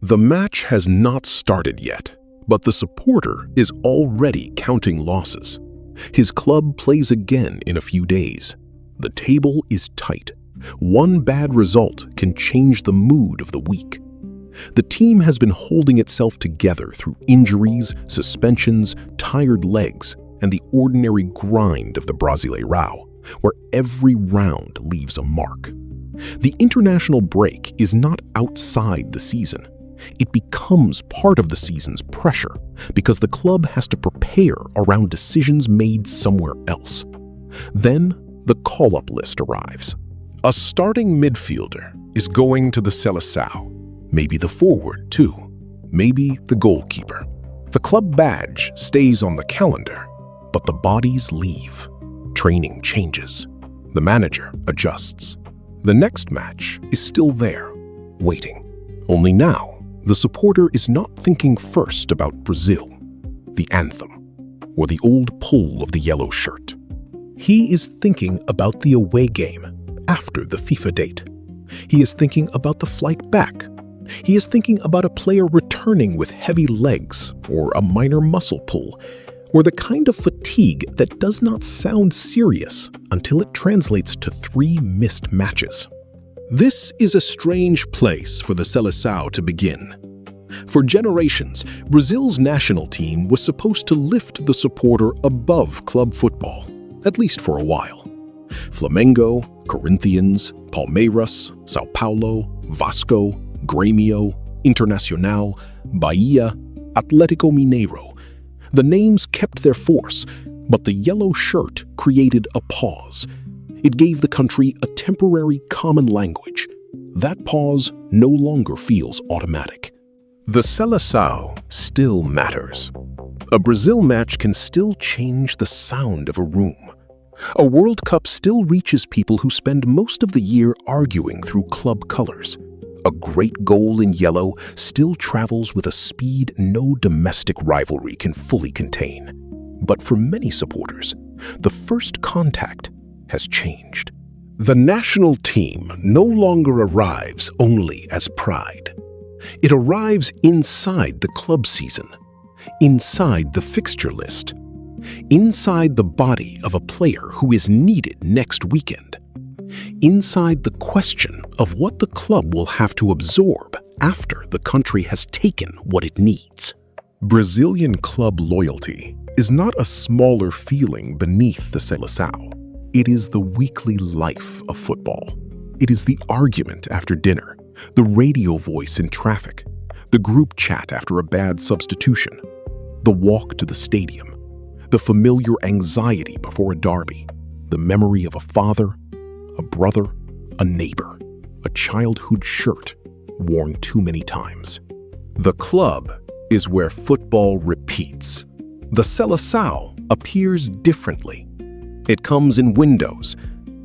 The match has not started yet, but the supporter is already counting losses. His club plays again in a few days. The table is tight. One bad result can change the mood of the week. The team has been holding itself together through injuries, suspensions, tired legs, and the ordinary grind of the Brasileirão, where every round leaves a mark. The international break is not outside the season. It becomes part of the season's pressure because the club has to prepare around decisions made somewhere else. Then the call-up list arrives. A starting midfielder is going to the Seleção, maybe the forward too, maybe the goalkeeper. The club badge stays on the calendar, but the bodies leave. Training changes. The manager adjusts. The next match is still there, waiting. Only now, the supporter is not thinking first about Brazil, the anthem, or the old pull of the yellow shirt. He is thinking about the away game after the FIFA date. He is thinking about the flight back. He is thinking about a player returning with heavy legs or a minor muscle pull, or the kind of fatigue that does not sound serious until it translates to 3 missed matches. This is a strange place for the Seleção to begin. For generations, Brazil's national team was supposed to lift the supporter above club football, at least for a while. Flamengo, Corinthians, Palmeiras, São Paulo, Vasco, Grêmio, Internacional, Bahia, Atlético Mineiro. The names kept their force, but the yellow shirt created a pause. It gave the country a temporary common language. That pause no longer feels automatic. The Seleção still matters. A Brazil match can still change the sound of a room. A World Cup still reaches people who spend most of the year arguing through club colors. A great goal in yellow still travels with a speed no domestic rivalry can fully contain. But for many supporters, the first contact has changed. The national team no longer arrives only as pride. It arrives inside the club season, inside the fixture list, inside the body of a player who is needed next weekend, inside the question of what the club will have to absorb after the country has taken what it needs. Brazilian club loyalty is not a smaller feeling beneath the Seleção. It is the weekly life of football. It is the argument after dinner, the radio voice in traffic, the group chat after a bad substitution, the walk to the stadium, the familiar anxiety before a derby, the memory of a father, a brother, a neighbor, a childhood shirt worn too many times. The club is where football repeats. The Seleção appears differently. It comes in windows,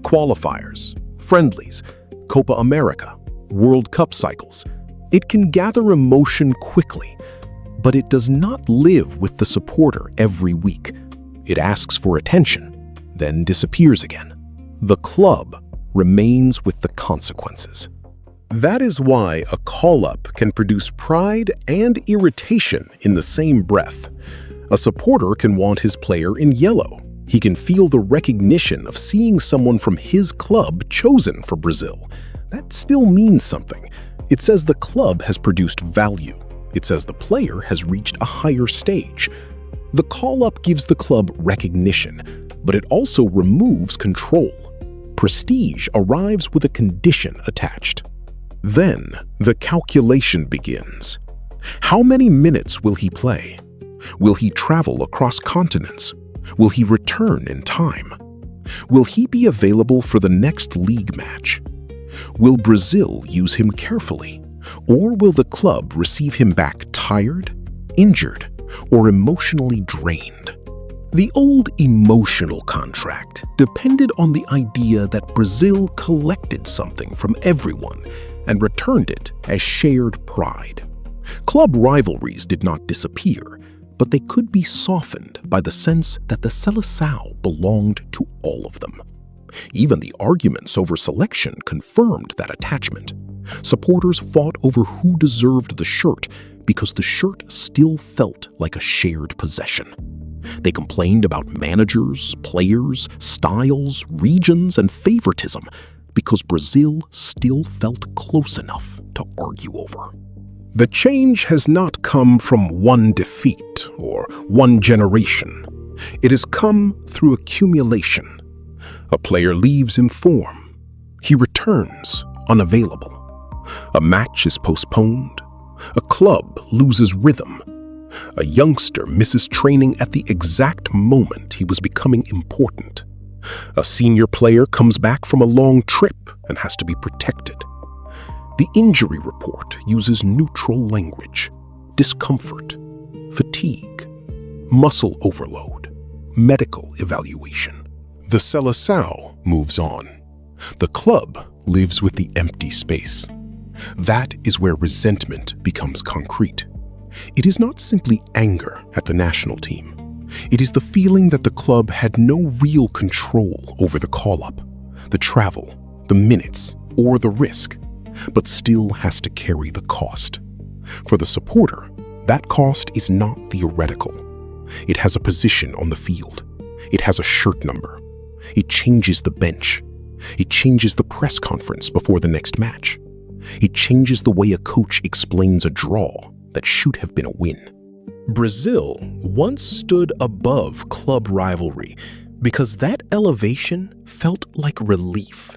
qualifiers, friendlies, Copa America, World Cup cycles. It can gather emotion quickly, but it does not live with the supporter every week. It asks for attention, then disappears again. The club remains with the consequences. That is why a call-up can produce pride and irritation in the same breath. A supporter can want his player in yellow. He can feel the recognition of seeing someone from his club chosen for Brazil. That still means something. It says the club has produced value. It says the player has reached a higher stage. The call-up gives the club recognition, but it also removes control. Prestige arrives with a condition attached. Then the calculation begins. How many minutes will he play? Will he travel across continents? Will he return in time? Will he be available for the next league match? Will Brazil use him carefully? Or will the club receive him back tired, injured, or emotionally drained? The old emotional contract depended on the idea that Brazil collected something from everyone and returned it as shared pride. Club rivalries did not disappear, but they could be softened by the sense that the Seleção belonged to all of them. Even the arguments over selection confirmed that attachment. Supporters fought over who deserved the shirt because the shirt still felt like a shared possession. They complained about managers, players, styles, regions, and favoritism because Brazil still felt close enough to argue over. The change has not come from one defeat or one generation. It has come through accumulation. A player leaves in form. He returns unavailable. A match is postponed. A club loses rhythm. A youngster misses training at the exact moment he was becoming important. A senior player comes back from a long trip and has to be protected. The injury report uses neutral language: discomfort, fatigue, muscle overload, medical evaluation. The Seleção moves on. The club lives with the empty space. That is where resentment becomes concrete. It is not simply anger at the national team. It is the feeling that the club had no real control over the call-up, the travel, the minutes, or the risk, but still has to carry the cost. For the supporter, that cost is not theoretical. It has a position on the field. It has a shirt number. It changes the bench. It changes the press conference before the next match. It changes the way a coach explains a draw that should have been a win. Brazil once stood above club rivalry because that elevation felt like relief.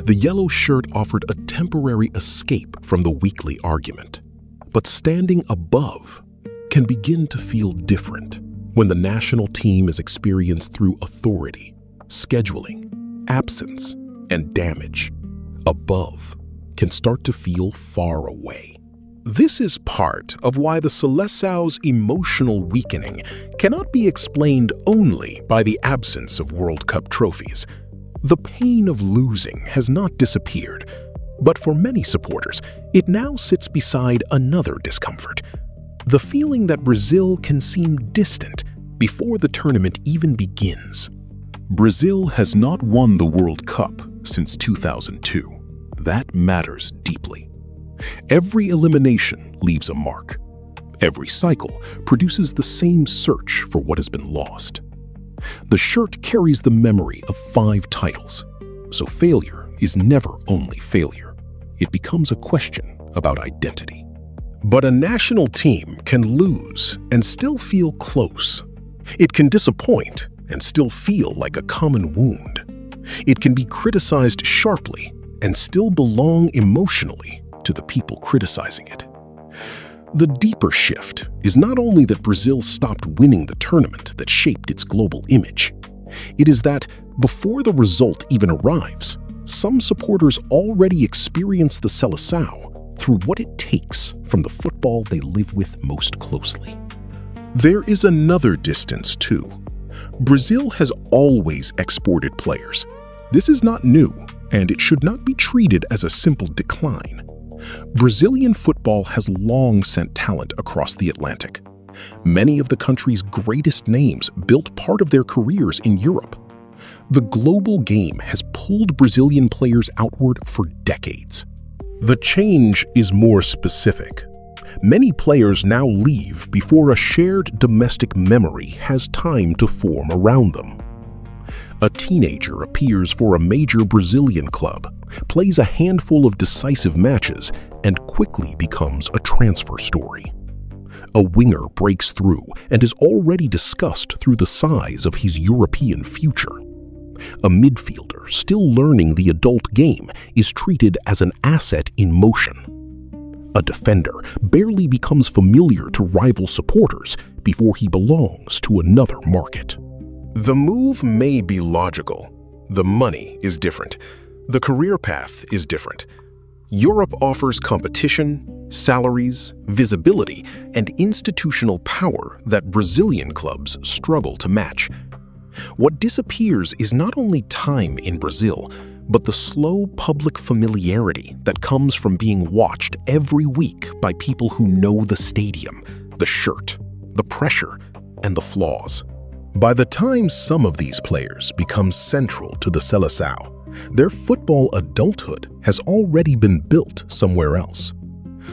The yellow shirt offered a temporary escape from the weekly argument. But standing above can begin to feel different when the national team is experienced through authority, scheduling, absence, and damage. Above can start to feel far away. This is part of why the Seleção's emotional weakening cannot be explained only by the absence of World Cup trophies. The pain of losing has not disappeared, but for many supporters, it now sits beside another discomfort: the feeling that Brazil can seem distant before the tournament even begins. Brazil has not won the World Cup since 2002. That matters deeply. Every elimination leaves a mark. Every cycle produces the same search for what has been lost. The shirt carries the memory of 5 titles, so failure is never only failure. It becomes a question about identity. But a national team can lose and still feel close. It can disappoint and still feel like a common wound. It can be criticized sharply and still belong emotionally to the people criticizing it. The deeper shift is not only that Brazil stopped winning the tournament that shaped its global image. It is that, before the result even arrives, some supporters already experience the Seleção through what it takes from the football they live with most closely. There is another distance, too. Brazil has always exported players. This is not new, and it should not be treated as a simple decline. Brazilian football has long sent talent across the Atlantic. Many of the country's greatest names built part of their careers in Europe. The global game has pulled Brazilian players outward for decades. The change is more specific. Many players now leave before a shared domestic memory has time to form around them. A teenager appears for a major Brazilian club, plays a handful of decisive matches, and quickly becomes a transfer story. A winger breaks through and is already discussed through the size of his European future. A midfielder still learning the adult game is treated as an asset in motion. A defender barely becomes familiar to rival supporters before he belongs to another market. The move may be logical. The money is different. The career path is different. Europe offers competition, salaries, visibility, and institutional power that Brazilian clubs struggle to match. What disappears is not only time in Brazil, but the slow public familiarity that comes from being watched every week by people who know the stadium, the shirt, the pressure, and the flaws. By the time some of these players become central to the Seleção, Their football adulthood has already been built somewhere else.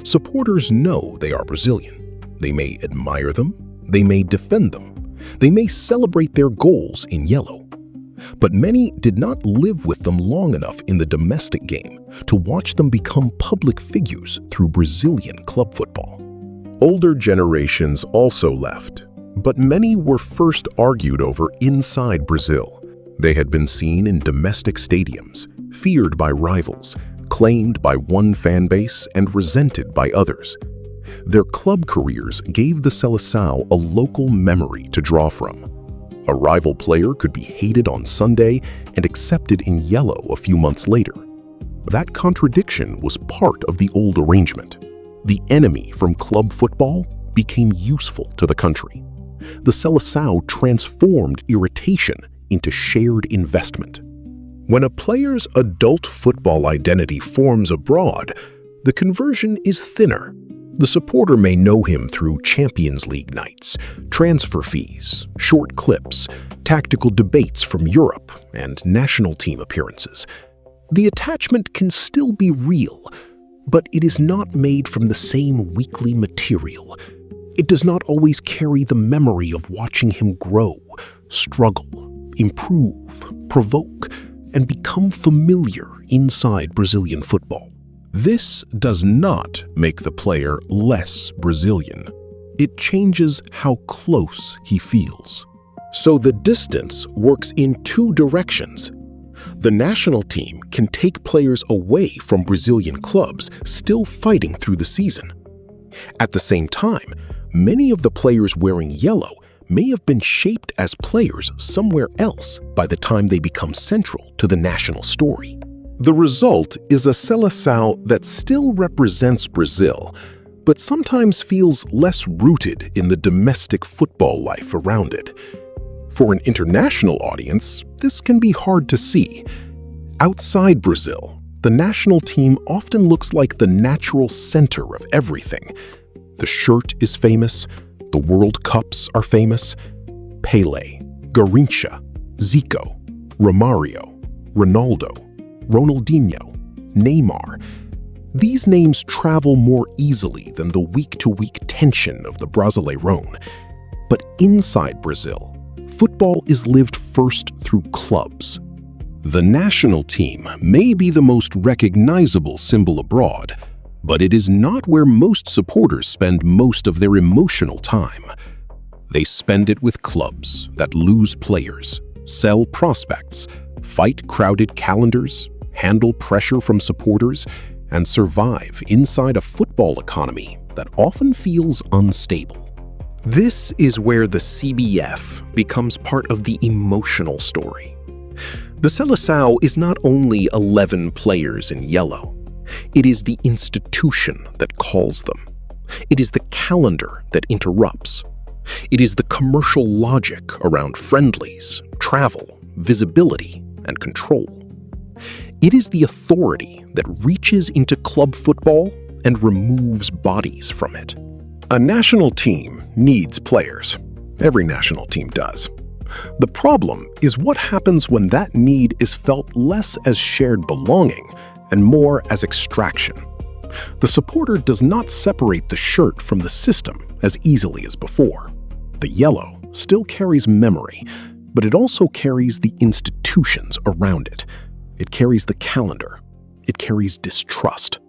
Supporters know they are Brazilian. They may admire them, they may defend them, they may celebrate their goals in yellow. But many did not live with them long enough in the domestic game to watch them become public figures through Brazilian club football. Older generations also left, but many were first argued over inside Brazil. They had been seen in domestic stadiums, feared by rivals, claimed by one fan base and resented by others. Their club careers gave the Seleção a local memory to draw from. A rival player could be hated on Sunday and accepted in yellow a few months later. That contradiction was part of the old arrangement. The enemy from club football became useful to the country. The Seleção transformed irritation into shared investment. When a player's adult football identity forms abroad, the conversion is thinner. The supporter may know him through Champions League nights, transfer fees, short clips, tactical debates from Europe, and national team appearances. The attachment can still be real, but it is not made from the same weekly material. It does not always carry the memory of watching him grow, struggle, improve, provoke, and become familiar inside Brazilian football. This does not make the player less Brazilian. It changes how close he feels. So the distance works in two directions. The national team can take players away from Brazilian clubs still fighting through the season. At the same time, many of the players wearing yellow may have been shaped as players somewhere else by the time they become central to the national story. The result is a Seleção that still represents Brazil, but sometimes feels less rooted in the domestic football life around it. For an international audience, this can be hard to see. Outside Brazil, the national team often looks like the natural center of everything. The shirt is famous, the World Cups are famous. Pelé, Garrincha, Zico, Romario, Ronaldo, Ronaldinho, Neymar. These names travel more easily than the week-to-week tension of the Brasileirão. But inside Brazil, football is lived first through clubs. The national team may be the most recognizable symbol abroad, but it is not where most supporters spend most of their emotional time. They spend it with clubs that lose players, sell prospects, fight crowded calendars, handle pressure from supporters, and survive inside a football economy that often feels unstable. This is where the CBF becomes part of the emotional story. The Seleção is not only 11 players in yellow. It is the institution that calls them. It is the calendar that interrupts. It is the commercial logic around friendlies, travel, visibility, and control. It is the authority that reaches into club football and removes bodies from it. A national team needs players. Every national team does. The problem is what happens when that need is felt less as shared belonging and more as extraction. The supporter does not separate the shirt from the system as easily as before. The yellow still carries memory, but it also carries the institutions around it. It carries the calendar. It carries distrust.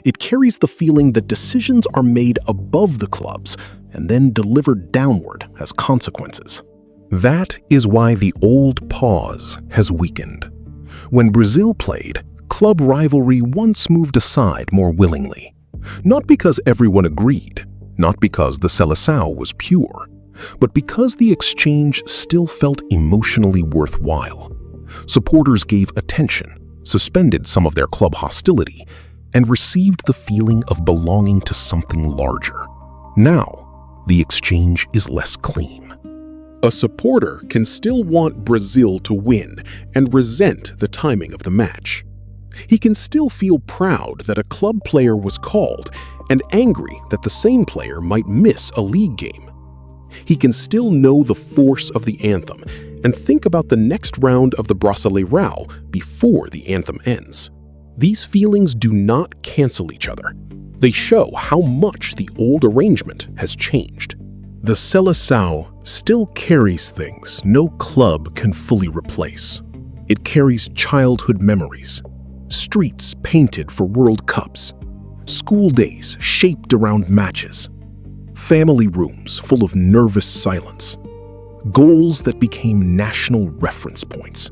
It carries the feeling that decisions are made above the clubs and then delivered downward as consequences. That is why the old pause has weakened. When Brazil played, club rivalry once moved aside more willingly. Not because everyone agreed, not because the Seleção was pure, but because the exchange still felt emotionally worthwhile. Supporters gave attention, suspended some of their club hostility, and received the feeling of belonging to something larger. Now, the exchange is less clean. A supporter can still want Brazil to win and resent the timing of the match. He can still feel proud that a club player was called and angry that the same player might miss a league game. He can still know the force of the anthem and think about the next round of the Brasileirão before the anthem ends. These feelings do not cancel each other. They show how much the old arrangement has changed. The Seleção still carries things no club can fully replace. It carries childhood memories, streets painted for World Cups, school days shaped around matches, family rooms full of nervous silence, goals that became national reference points.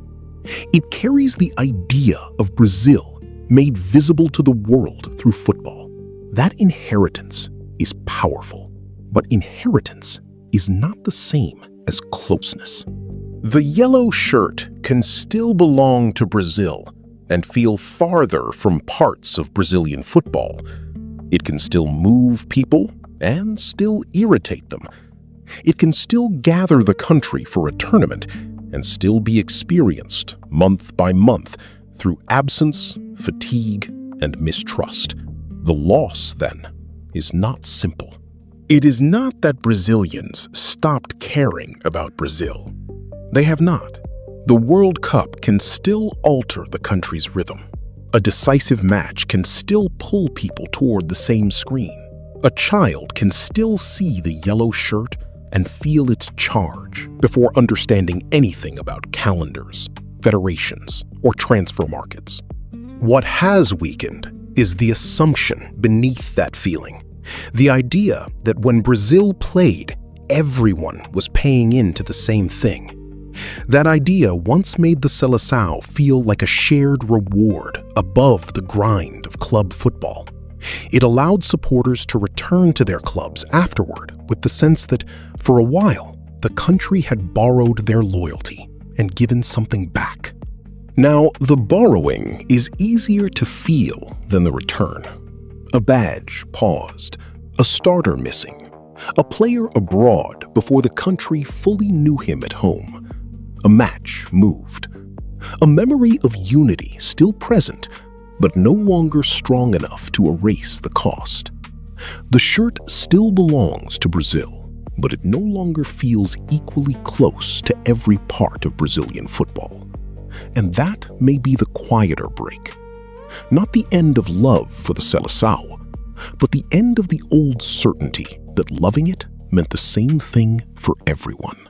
It carries the idea of Brazil made visible to the world through football. That inheritance is powerful, but inheritance is not the same as closeness. The yellow shirt can still belong to Brazil and feel farther from parts of Brazilian football. It can still move people and still irritate them. It can still gather the country for a tournament and still be experienced month by month through absence, fatigue, and mistrust. The loss, then, is not simple. It is not that Brazilians stopped caring about Brazil. They have not. The World Cup can still alter the country's rhythm. A decisive match can still pull people toward the same screen. A child can still see the yellow shirt and feel its charge before understanding anything about calendars, federations, or transfer markets. What has weakened is the assumption beneath that feeling, the idea that when Brazil played, everyone was paying into the same thing. That idea once made the Seleção feel like a shared reward above the grind of club football. It allowed supporters to return to their clubs afterward with the sense that, for a while, the country had borrowed their loyalty and given something back. Now, the borrowing is easier to feel than the return. A badge paused, a starter missing, a player abroad before the country fully knew him at home. A match moved. A memory of unity still present, but no longer strong enough to erase the cost. The shirt still belongs to Brazil, but it no longer feels equally close to every part of Brazilian football. And that may be the quieter break. Not the end of love for the Seleção, but the end of the old certainty that loving it meant the same thing for everyone.